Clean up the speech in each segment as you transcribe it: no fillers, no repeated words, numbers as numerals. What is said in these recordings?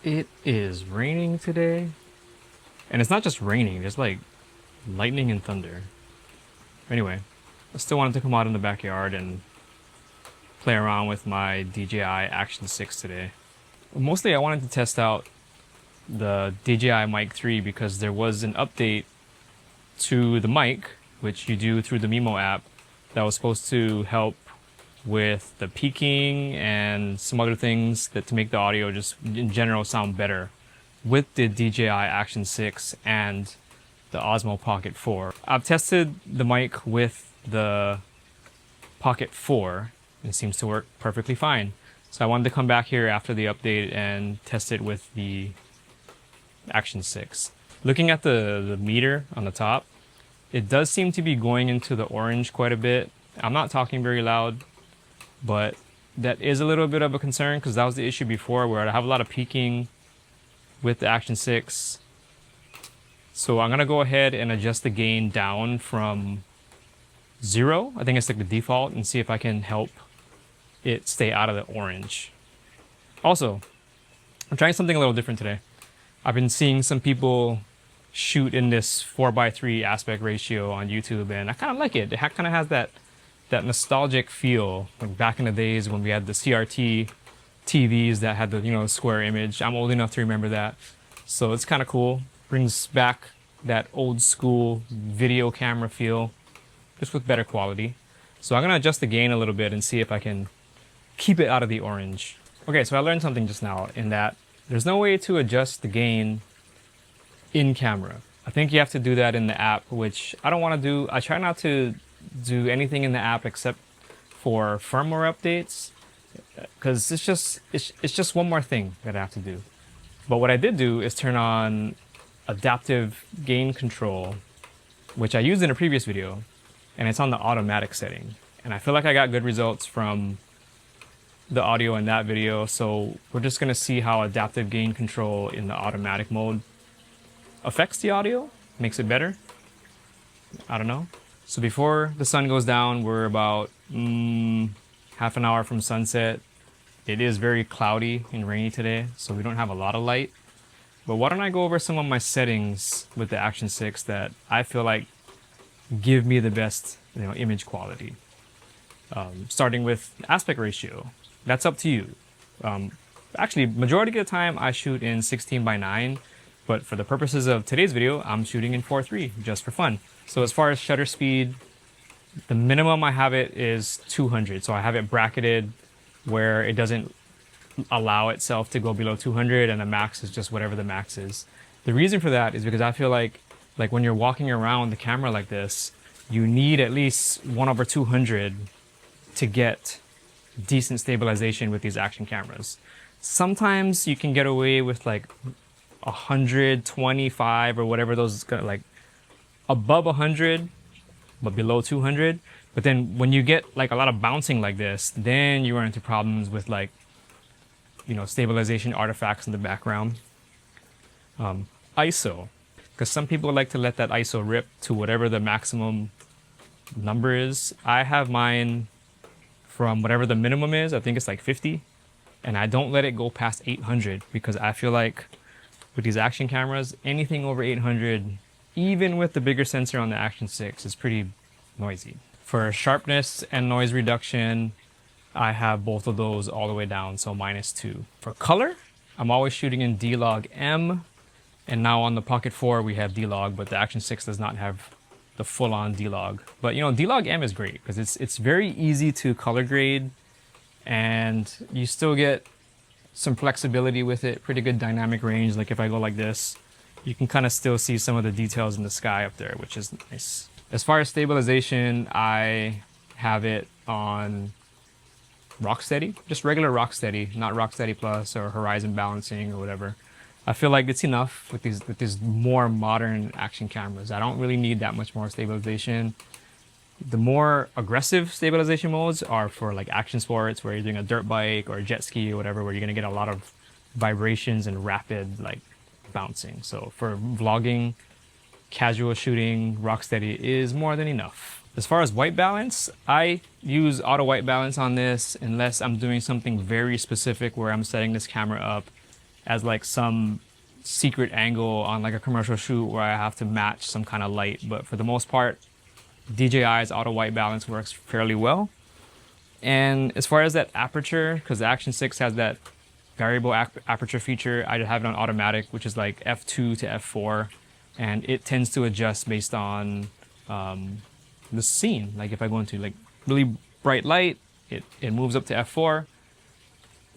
It is raining today, and it's not just raining, there's like lightning and thunder. Anyway, I still wanted to come out in the backyard and play around with my DJI Action 6 today. Mostly I wanted to test out the DJI Mic 3 because there was an update to the mic, which you do through the Mimo app, that was supposed to help with the peaking and some other things that to make the audio just in general sound better with the DJI Action 6 and the Osmo Pocket 4. I've tested the mic with the Pocket 4 and it seems to work perfectly fine. So I wanted to come back here after the update and test it with the Action 6. Looking at the meter on the top, it does seem to be going into the orange quite a bit. I'm not talking very loud, but that is a little bit of a concern because that was the issue before where I have a lot of peaking with the Action 6. So I'm gonna go ahead and adjust the gain down from 0, I think it's like the default, and see if I can help it stay out of the orange. Also, I'm trying something a little different today. I've been seeing some people shoot in this 4:3 aspect ratio on YouTube, and I kind of like it. It kind of has that nostalgic feel, like back in the days when we had the CRT TVs that had the square image. I'm old enough to remember that, so it's kind of cool. Brings back that old school video camera feel, just with better quality. So I'm gonna adjust the gain a little bit and see if I can keep it out of the orange. Okay, so I learned something just now in that there's no way to adjust the gain in camera. I think you have to do that in the app, which I don't want to do. I try not to do anything in the app except for firmware updates, because it's just one more thing that I have to do. But what I did do is turn on adaptive gain control, which I used in a previous video, and it's on the automatic setting. And I feel like I got good results from the audio in that video, so we're just gonna see how adaptive gain control in the automatic mode affects the audio, makes it better. I don't know. So before the sun goes down, we're about half an hour from sunset. It is very cloudy and rainy today, so we don't have a lot of light. But why don't I go over some of my settings with the Action 6 that I feel like give me the best image quality. Starting with aspect ratio. That's up to you. Actually, majority of the time I shoot in 16:9, but for the purposes of today's video, I'm shooting in 4:3 just for fun. So as far as shutter speed, the minimum I have it is 200. So I have it bracketed where it doesn't allow itself to go below 200, and the max is just whatever the max is. The reason for that is because I feel like when you're walking around the camera like this, you need at least 1/200 to get decent stabilization with these action cameras. Sometimes you can get away with like 125 or whatever those, like above 100 but below 200. But then when you get like a lot of bouncing like this, then you run into problems with like stabilization artifacts in the background. ISO, because some people like to let that ISO rip to whatever the maximum number is. I have mine from whatever the minimum is. I think it's like 50, and I don't let it go past 800 because I feel like with these action cameras, anything over 800, even with the bigger sensor on the Action 6, is pretty noisy. For sharpness and noise reduction, I have both of those all the way down, so -2. For color, I'm always shooting in D-Log M, and now on the Pocket 4 we have D-Log, but the Action 6 does not have the full-on D-Log. But D-Log M is great because it's very easy to color grade, and you still get some flexibility with it, pretty good dynamic range. Like if I go like this, you can kind of still see some of the details in the sky up there, which is nice. As far as stabilization, I have it on Rocksteady, just regular Rocksteady, not Rocksteady Plus or Horizon Balancing or whatever. I feel like it's enough with these more modern action cameras. I don't really need that much more stabilization. The more aggressive stabilization modes are for like action sports where you're doing a dirt bike or a jet ski or whatever, where you're gonna get a lot of vibrations and rapid like bouncing. So for vlogging, casual shooting, Rocksteady is more than enough. As far as white balance, I use auto white balance on this unless I'm doing something very specific where I'm setting this camera up as like some secret angle on like a commercial shoot where I have to match some kind of light. But for the most part, DJI's auto white balance works fairly well. And as far as that aperture, because the Action 6 has that variable aperture feature, I have it on automatic, which is like f2 to f4, and it tends to adjust based on the scene. Like if I go into like really bright light, it moves up to f4,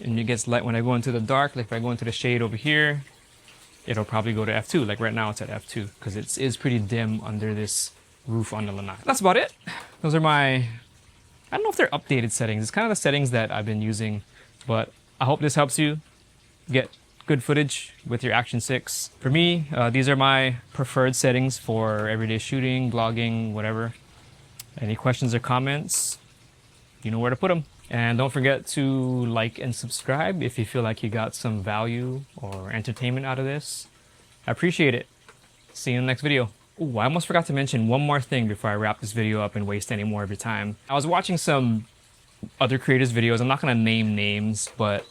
and it gets light when I go into the dark. Like if I go into the shade over here, it'll probably go to f2. Like right now it's at f2 because it is pretty dim under this roof on the lanai. That's about it. Those are my, I don't know if they're updated settings. It's kind of the settings that I've been using, but I hope this helps you get good footage with your Action 6. For me, these are my preferred settings for everyday shooting, vlogging, whatever. Any questions or comments, you know where to put them. And don't forget to like and subscribe if you feel like you got some value or entertainment out of this. I appreciate it. See you in the next video. Ooh, I almost forgot to mention one more thing before I wrap this video up and waste any more of your time. I was watching some other creators' videos. I'm not going to name names, but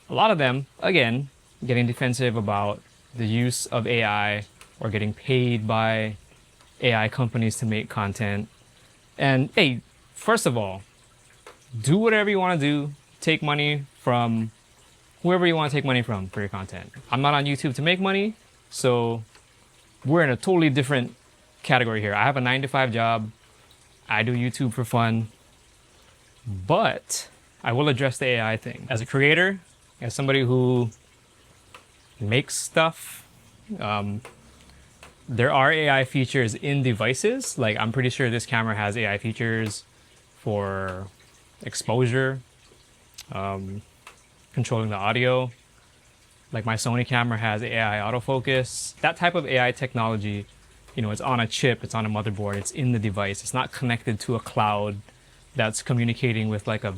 a lot of them, again, getting defensive about the use of AI or getting paid by AI companies to make content. And hey, first of all, do whatever you want to do. Take money from whoever you want to take money from for your content. I'm not on YouTube to make money, so we're in a totally different category here. I have a 9-to-5 job. I do YouTube for fun, but I will address the AI thing. As a creator, as somebody who makes stuff, there are AI features in devices. Like I'm pretty sure this camera has AI features for exposure, controlling the audio. Like my Sony camera has AI autofocus. That type of AI technology, you know, it's on a chip, it's on a motherboard, it's in the device. It's not connected to a cloud that's communicating with like a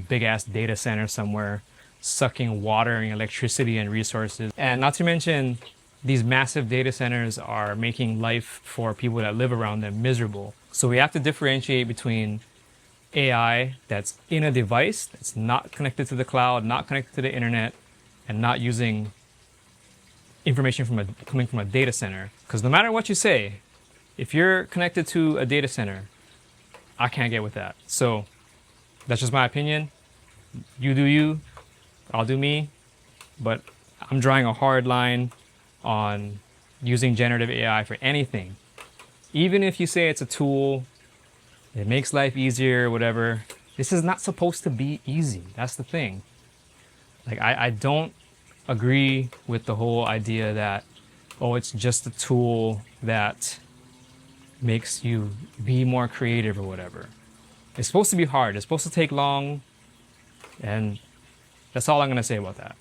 big ass data center somewhere, sucking water and electricity and resources. And not to mention, these massive data centers are making life for people that live around them miserable. So we have to differentiate between AI that's in a device, that's not connected to the cloud, not connected to the internet, and not using information coming from a data center. Because no matter what you say, if you're connected to a data center, I can't get with that. So that's just my opinion. You do you, I'll do me. But I'm drawing a hard line on using generative AI for anything. Even if you say it's a tool, it makes life easier, whatever. This is not supposed to be easy. That's the thing. Like, I don't agree with the whole idea that, oh, it's just a tool that makes you be more creative or whatever. It's supposed to be hard. It's supposed to take long. And that's all I'm going to say about that.